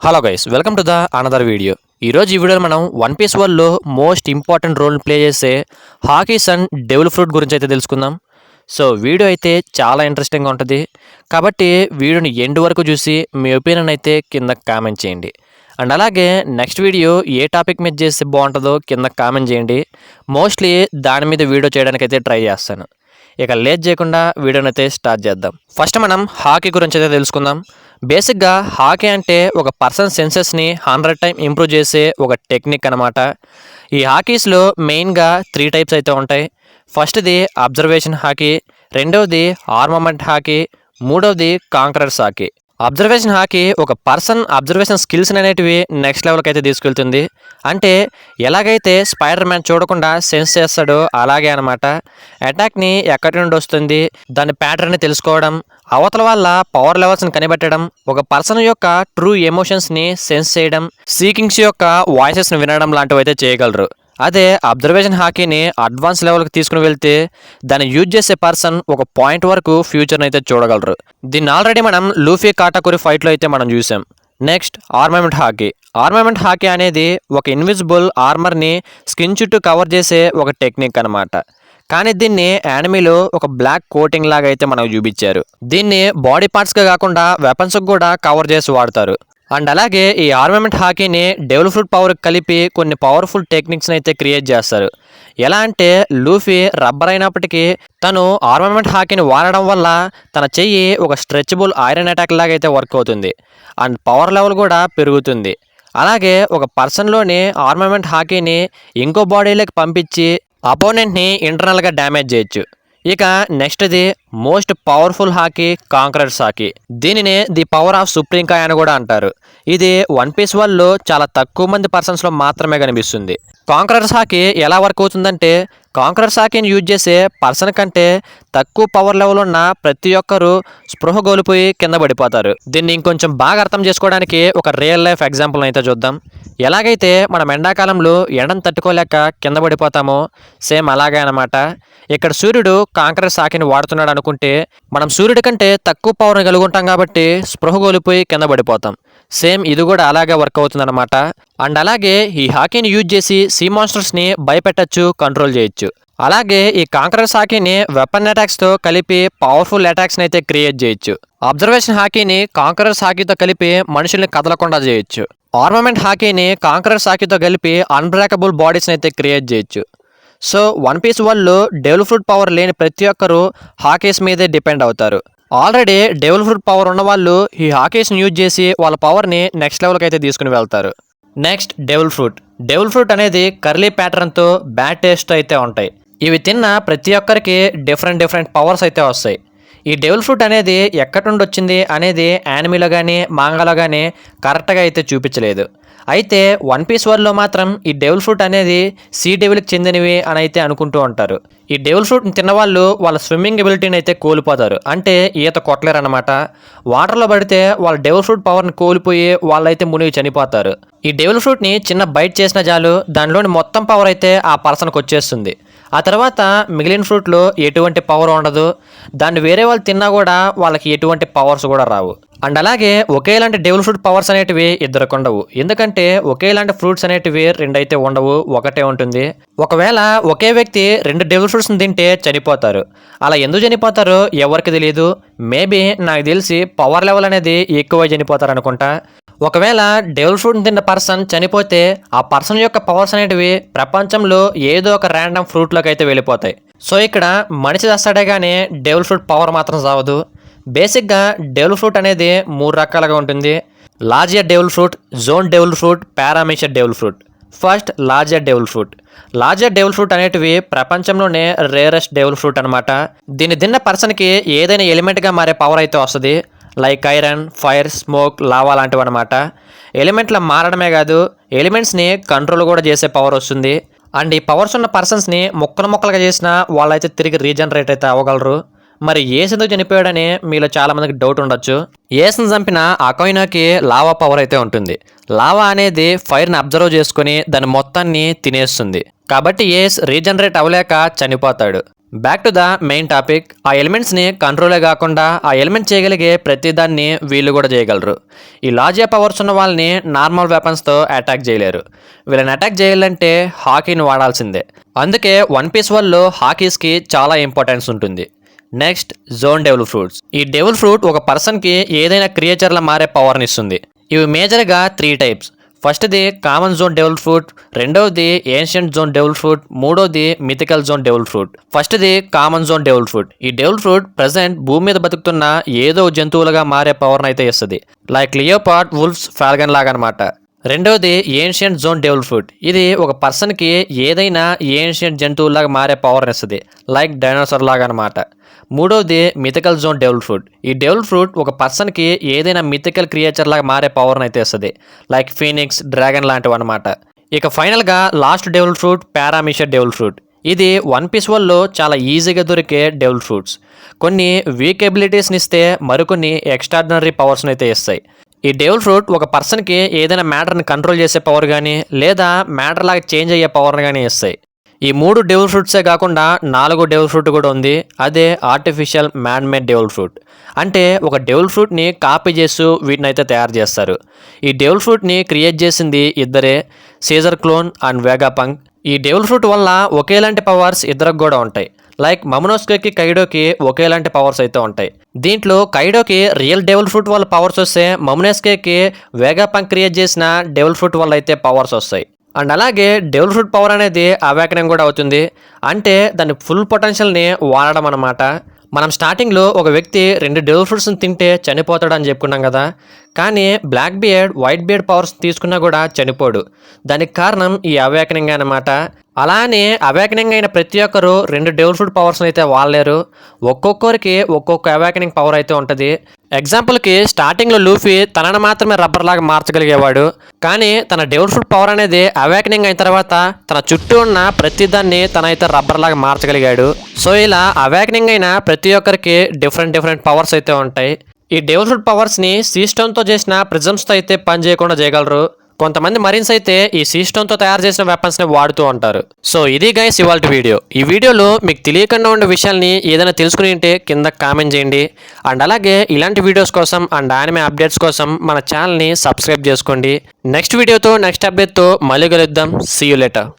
Hello guys, welcome to the another video. ఈరోజు ఈ వీడియోలో మనం వన్ పీస్ వరల్డ్లో మోస్ట్ ఇంపార్టెంట్ రోల్ ప్లే చేసే హాకీస్ అండ్ డెవిల్ ఫ్రూట్ గురించి అయితే తెలుసుకుందాం. సో వీడియో అయితే చాలా ఇంట్రెస్టింగ్గా ఉంటుంది కాబట్టి వీడియోని ఎండ్ వరకు చూసి మీ ఒపీనియన్ అయితే కింద కామెంట్ చేయండి. అండ్ అలాగే నెక్స్ట్ వీడియో ఏ టాపిక్ మీద చేస్తే బాగుంటుందో కింద కామెంట్ చేయండి. మోస్ట్లీ దాని మీద వీడియో చేయడానికి అయితే ట్రై చేస్తాను. ఇక లేట్ చేయకుండా వీడియోని అయితే స్టార్ట్ చేద్దాం. ఫస్ట్ మనం హాకీ గురించి అయితే తెలుసుకుందాం. బేసిక్గా హాకీ అంటే ఒక పర్సన్ సెన్సెస్ని 100 టైం ఇంప్రూవ్ చేసే ఒక టెక్నిక్ అనమాట. ఈ హాకీస్లో మెయిన్గా 3 టైప్స్ అయితే ఉంటాయి. ఫస్ట్ది అబ్జర్వేషన్ హాకీ, రెండవది ఆర్మమెంట్ హాకీ, మూడవది కాంకరర్స్ హాకీ. అబ్జర్వేషన్ హాకీ ఒక పర్సన్ అబ్జర్వేషన్ స్కిల్స్ అనేటివి నెక్స్ట్ లెవెల్కి అయితే తీసుకెళ్తుంది. అంటే ఎలాగైతే స్పైడర్ మ్యాన్ చూడకుండా సెన్స్ చేస్తాడో అలాగే అనమాట. అటాక్ని ఎక్కడి నుండి వస్తుంది, దాని ప్యాటర్న్ని తెలుసుకోవడం, అవతల వల్ల పవర్ లెవెల్స్ని కనిపెట్టడం, ఒక పర్సన్ యొక్క ట్రూ ఎమోషన్స్ని సెన్స్ చేయడం, సీకింగ్స్ యొక్క వాయిసెస్ని వినడం లాంటివి అయితే చేయగలరు. అదే అబ్జర్వేషన్ హాకీని అడ్వాన్స్ లెవెల్కి తీసుకుని వెళ్తే దాన్ని యూజ్ చేసే పర్సన్ ఒక పాయింట్ వరకు ఫ్యూచర్ని అయితే చూడగలరు. దీన్ని ఆల్రెడీ మనం లూఫీ కాటాకురి ఫైట్లో అయితే మనం చూసాం. Next armament hockey. Armament hockey అనేది ఒక ఇన్విజిబుల్ ఆర్మర్ని స్కిన్ చుట్టూ కవర్ చేసే ఒక టెక్నిక్ అనమాట. కానీ దీన్ని యానిమీలో ఒక బ్లాక్ కోటింగ్ లాగా అయితే మనకు చూపించారు. దీన్ని బాడీ పార్ట్స్గా కాకుండా వెపన్స్కి కూడా కవర్ చేసి వాడతారు. అండ్ అలాగే ఈ ఆర్మమెంట్ హాకీని డెవిల్ ఫ్రూట్ పవర్కి కలిపి కొన్ని పవర్ఫుల్ టెక్నిక్స్ని అయితే క్రియేట్ చేస్తారు. ఎలా అంటే లూఫీ రబ్బర్ అయినప్పటికీ తను ఆర్మమెంట్ హాకీని వాడడం వల్ల తన చెయ్యి ఒక స్ట్రెచబుల్ ఐరన్ అటాక్ లాగా అయితే వర్క్ అవుతుంది. అండ్ పవర్ లెవెల్ కూడా పెరుగుతుంది. అలాగే ఒక పర్సన్లోని ఆర్మమెంట్ హాకీని ఇంకో బాడీలోకి పంపించి అపోనెంట్ని ఇంటర్నల్గా డ్యామేజ్ చేయొచ్చు. ఇక నెక్స్ట్ది most powerful haki conqueror's haki. దీనినే ది పవర్ ఆఫ్ సుప్రీం కాయ్ అని కూడా అంటారు. ఇది వన్ పీస్ వరల్డ్లో చాలా తక్కువ మంది పర్సన్స్లో మాత్రమే కనిపిస్తుంది. కాంకరర్స్ హాకీ ఎలా వర్క్ అవుతుందంటే కాంకరర్స్ హాకీని యూజ్ చేసే పర్సన్ కంటే తక్కువ పవర్ లెవెల్ ఉన్న ప్రతి ఒక్కరూ స్పృహ కోల్పోయి కింద పడిపోతారు. దీన్ని ఇంకొంచెం బాగా అర్థం చేసుకోవడానికి ఒక రియల్ లైఫ్ ఎగ్జాంపుల్ అయితే చూద్దాం. ఎలాగైతే మనం ఎండాకాలంలో ఎండను తట్టుకోలేక కింద పడిపోతామో సేమ్ అలాగే అనమాట. ఇక్కడ సూర్యుడు కాంకరర్స్ హాకీని వాడుతున్నాడు అనుకుంటే మనం సూర్యుడి కంటే తక్కువ పవర్ని కలిగి ఉంటాం కాబట్టి స్పృహ కోల్పోయి కింద పడిపోతాం. సేమ్ ఇది కూడా అలాగే వర్క్ అవుతుందన్నమాట. అండ్ అలాగే ఈ హాకీని యూజ్ చేసి సీ మాన్స్టర్స్ని భయపెట్టచ్చు, కంట్రోల్ చేయొచ్చు. అలాగే ఈ కాంకరర్స్ హాకీని వెపన్ అటాక్స్తో కలిపి పవర్ఫుల్ అటాక్స్ని అయితే క్రియేట్ చేయొచ్చు. అబ్జర్వేషన్ హాకీని కాంకరర్స్ హాకీతో కలిపి మనుషుల్ని కదలకుండా చేయొచ్చు. ఆర్మమెంట్ హాకీని కాంకరర్స్ హాకీతో కలిపి అన్బ్రేకబుల్ బాడీస్ని అయితే క్రియేట్ చేయొచ్చు. సో వన్ పీస్ వరల్డ్లో డెవిల్ ఫ్రూట్ పవర్ లేని ప్రతి ఒక్కరూ హాకీస్ మీదే డిపెండ్ అవుతారు. ఆల్రెడీ డెవిల్ ఫ్రూట్ పవర్ ఉన్న వాళ్ళు ఈ హాకీస్ని యూజ్ చేసి వాళ్ళ పవర్ని నెక్స్ట్ లెవెల్కి అయితే తీసుకుని వెళ్తారు. Next devil fruit. Devil fruit అనేది కర్లీ ప్యాటర్న్తో బ్యాడ్ టేస్ట్ అయితే ఉంటాయి. ఇవి తిన్న ప్రతి ఒక్కరికి డిఫరెంట్ పవర్స్ అయితే వస్తాయి. ఈ డెవిల్ ఫ్రూట్ అనేది ఎక్కడి నుండి వచ్చింది అనేది యానిమీలో కానీ మాంగాలో కానీ కరెక్ట్గా అయితే చూపించలేదు. అయితే వన్ పీస్ వరల్డ్లో మాత్రం ఈ డెవిల్ ఫ్రూట్ అనేది సీ డెవిల్కి చెందినవి అని అయితే అనుకుంటూ ఉంటారు. ఈ డెవిల్ ఫ్రూట్ని తిన్నవాళ్ళు వాళ్ళ స్విమ్మింగ్ ఎబిలిటీని అయితే కోల్పోతారు. అంటే ఈత కొట్టలేరు అనమాట. వాటర్లో పడితే వాళ్ళ డెవిల్ ఫ్రూట్ పవర్ని కోల్పోయి వాళ్ళైతే మునిగి చనిపోతారు. ఈ డెవిల్ ఫ్రూట్ని చిన్న బైట్ చేసిన చాలు దానిలోని మొత్తం పవర్ అయితే ఆ పర్సన్కి వచ్చేస్తుంది. ఆ తర్వాత మిగిలిన ఫ్రూట్లో ఎటువంటి పవర్ ఉండదు. దాన్ని వేరే వాళ్ళు తిన్నా కూడా వాళ్ళకి ఎటువంటి పవర్స్ కూడా రావు. అండ్ అలాగే ఒకేలాంటి డెవిల్ ఫ్రూట్ పవర్స్ అనేటివి ఇద్దరికి ఉండవు. ఎందుకంటే ఒకేలాంటి ఫ్రూట్స్ అనేటివి రెండైతే ఉండవు, ఒకటే ఉంటుంది. ఒకవేళ ఒకే వ్యక్తి 2 డెవిల్ ఫ్రూట్స్ని తింటే చనిపోతారు. అలా ఎందుకు చనిపోతారో ఎవరికి తెలియదు. మేబీ నాకు తెలిసి పవర్ లెవెల్ అనేది ఎక్కువ చనిపోతారు అనుకుంటా. ఒకవేళ డెవిల్ ఫ్రూట్ని తిన్న పర్సన్ చనిపోతే ఆ పర్సన్ యొక్క పవర్స్ అనేటివి ప్రపంచంలో ఏదో ఒక ర్యాండమ్ ఫ్రూట్లోకి అయితే వెళ్ళిపోతాయి. సో ఇక్కడ మనిషి చేస్తాడే కానీ డెవిల్ ఫ్రూట్ పవర్ మాత్రం సావదు. బేసిక్గా డెవిల్ ఫ్రూట్ అనేది 3 రకాలుగా ఉంటుంది. Logia devil fruit, zoan devil fruit, paramecia devil fruit. First logia devil fruit. Logia devil fruit అనేటివి ప్రపంచంలోనే రేరెస్ట్ డెవిల్ ఫ్రూట్ అనమాట. దీన్ని తిన్న పర్సన్కి ఏదైనా ఎలిమెంట్గా మారే పవర్ అయితే వస్తుంది. Like iron, fire, smoke, lava లాంటివి అనమాట. ఎలిమెంట్ల మారడమే కాదు ఎలిమెంట్స్ని కంట్రోల్ కూడా చేసే పవర్ వస్తుంది. అండ్ ఈ పవర్స్ ఉన్న పర్సన్స్ని ముక్కలుగా చేసిన వాళ్ళైతే తిరిగి రీజనరేట్ అయితే అవ్వగలరు. మరి ఏస్ ఎందుకు చనిపోయాడని మీలో చాలా మందికి డౌట్ ఉండొచ్చు. ఏస్ని చంపిన అకోయినాకి లావా పవర్ అయితే ఉంటుంది. లావా అనేది ఫైర్ని అబ్జర్వ్ చేసుకుని దాని మొత్తాన్ని తినేస్తుంది. కాబట్టి ఏస్ రీజనరేట్ అవ్వలేక చనిపోతాడు. Back to the main topic. ఆ ఎలిమెంట్స్ని కంట్రోలే కాకుండా ఆ ఎలిమెంట్ చేయగలిగే ప్రతిదాన్ని వీళ్ళు కూడా చేయగలరు. ఈ లాజియా పవర్స్ ఉన్న వాళ్ళని నార్మల్ వెపన్స్తో అటాక్ చేయలేరు. వీళ్ళని అటాక్ చేయాలంటే హాకీని వాడాల్సిందే. అందుకే వన్ పీస్ వరల్డ్లో హాకీస్కి చాలా ఇంపార్టెన్స్ ఉంటుంది. Next, zone devil fruits. ఈ డెవిల్ ఫ్రూట్ ఒక పర్సన్కి ఏదైనా క్రియేచర్లా మారే పవర్ని ఇస్తుంది. ఇవి మేజర్గా 3 టైప్స్. ఫస్ట్ది కామన్ జోన్ డెవిల్ ఫ్రూట్, రెండవది ఏన్షియంట్ జోన్ డెవిల్ ఫ్రూట్, మూడోది మిథికల్ జోన్ డెవిల్ ఫ్రూట్. ఫస్ట్ది కామన్ జోన్ డెవిల్ ఫ్రూట్. ఈ డెవిల్ ఫ్రూట్ ప్రజెంట్ భూమి మీద బతుకుతున్న ఏదో జంతువులుగా మారే పవర్ని అయితే ఇస్తుంది. లైక్ లియోపార్డ్, వుల్ఫ్స్, ఫాల్గన్ లాగా అనమాట. రెండవది ఏన్షియంట్ జోన్ డెవిల్ ఫ్రూట్. ఇది ఒక పర్సన్కి ఏదైనా ఏన్షియంట్ జంతువులాగా మారే పవర్ని ఇస్తుంది. లైక్ డైనోసార్ లాగా అనమాట. మూడవది మిథికల్ జోన్ డెవిల్ ఫ్రూట్. ఈ డెవిల్ ఫ్రూట్ ఒక పర్సన్కి ఏదైనా మిథికల్ క్రియేచర్ లాగా మారే పవర్ని అయితే ఇస్తుంది. లైక్ ఫీనిక్స్, డ్రాగన్ లాంటివి అనమాట. ఇక ఫైనల్గా last devil fruit paramecia devil fruit. ఇది వన్ పీస్ వరల్డ్లో చాలా ఈజీగా దొరికే డెవిల్ ఫ్రూట్స్. కొన్ని వీక్ ఎబిలిటీస్ని ఇస్తే మరికొన్ని ఎక్స్ట్రాడినరీ పవర్స్ని అయితే ఇస్తాయి. ఈ డెవిల్ ఫ్రూట్ ఒక పర్సన్కి ఏదైనా మ్యాటర్ని కంట్రోల్ చేసే పవర్ కానీ లేదా మ్యాటర్ లాగా చేంజ్ అయ్యే పవర్ని కానీ ఇస్తాయి. ఈ 3 డెవిల్ ఫ్రూట్సే కాకుండా 4వ డెవిల్ ఫ్రూట్ కూడా ఉంది. అదే artificial man made devil fruit. అంటే ఒక డెవిల్ ఫ్రూట్ని కాపీ చేస్తూ వీటిని అయితే తయారు చేస్తారు. ఈ డెవిల్ ఫ్రూట్ని క్రియేట్ చేసింది ఇద్దరే, సీజర్ క్లోన్ అండ్ వేగాపంక్. ఈ డెవిల్ ఫ్రూట్ వల్ల ఒకేలాంటి పవర్స్ ఇద్దరికి కూడా ఉంటాయి. లైక్ మమోనోస్కేకి, కైడోకి ఒకేలాంటి పవర్స్ అయితే ఉంటాయి. దీంట్లో కైడోకి రియల్ డెవిల్ ఫ్రూట్ వల్ల పవర్స్ వస్తే, మమోనోస్కేకి వేగాపంక్ క్రియేట్ చేసిన డెవిల్ ఫ్రూట్ వల్ల అయితే పవర్స్ వస్తాయి. అండ్ అలాగే డెవిల్ ఫ్రూట్ పవర్ అనేది అవేకనం కూడా అవుతుంది. అంటే దాని ఫుల్ పొటెన్షియల్ని వాడడం అనమాట. మనం స్టార్టింగ్లో ఒక వ్యక్తి 2 డెవిల్ ఫ్రూట్స్ని తింటే చనిపోతాడు అని చెప్పుకున్నాం కదా. కానీ black beard, white beard powers తీసుకున్నా కూడా చనిపోడు. దానికి కారణం ఈ అవేకనింగ్ అనమాట. అలానే అవేకనింగ్ అయిన ప్రతి ఒక్కరు 2 డెవిల్ ఫ్రూట్ పవర్స్ని అయితే వాడలేరు. ఒక్కొక్కరికి ఒక్కొక్క అవేకనింగ్ పవర్ అయితే ఉంటుంది. ఎగ్జాంపుల్కి స్టార్టింగ్లో లూఫీ తనను మాత్రమే రబ్బర్ లాగా మార్చగలిగేవాడు. కానీ తన డెవిల్ ఫ్రూట్ పవర్ అనేది అవేకనింగ్ అయిన తర్వాత తన చుట్టూ ఉన్న ప్రతిదాన్ని తనైతే రబ్బర్ లాగా మార్చగలిగాడు. సో ఇలా అవేకనింగ్ అయిన ప్రతి ఒక్కరికి డిఫరెంట్ పవర్స్ అయితే ఉంటాయి. ఈ డెవిల్ ఫ్రూట్ పవర్స్ని సీస్టోన్తో చేసిన ప్రిజమ్స్తో అయితే పని చేయకుండా చేయగలరు. కొంతమంది మరీన్స్ అయితే ఈ సీస్టోన్తో తయారు చేసిన వెపన్స్ని వాడుతూ ఉంటారు. సో ఇది గైస్ ఇవాల్టి వీడియో. ఈ వీడియోలో మీకు తెలియకుండా ఉండే విషయాల్ని ఏదైనా తెలుసుకుని ఉంటే కింద కామెంట్ చేయండి. అండ్ అలాగే ఇలాంటి వీడియోస్ కోసం అండ్ యానిమే అప్డేట్స్ కోసం మన ఛానల్ని సబ్స్క్రైబ్ చేసుకోండి. నెక్స్ట్ వీడియోతో నెక్స్ట్ అప్డేట్తో మళ్ళీ కలుద్దాం. See you later.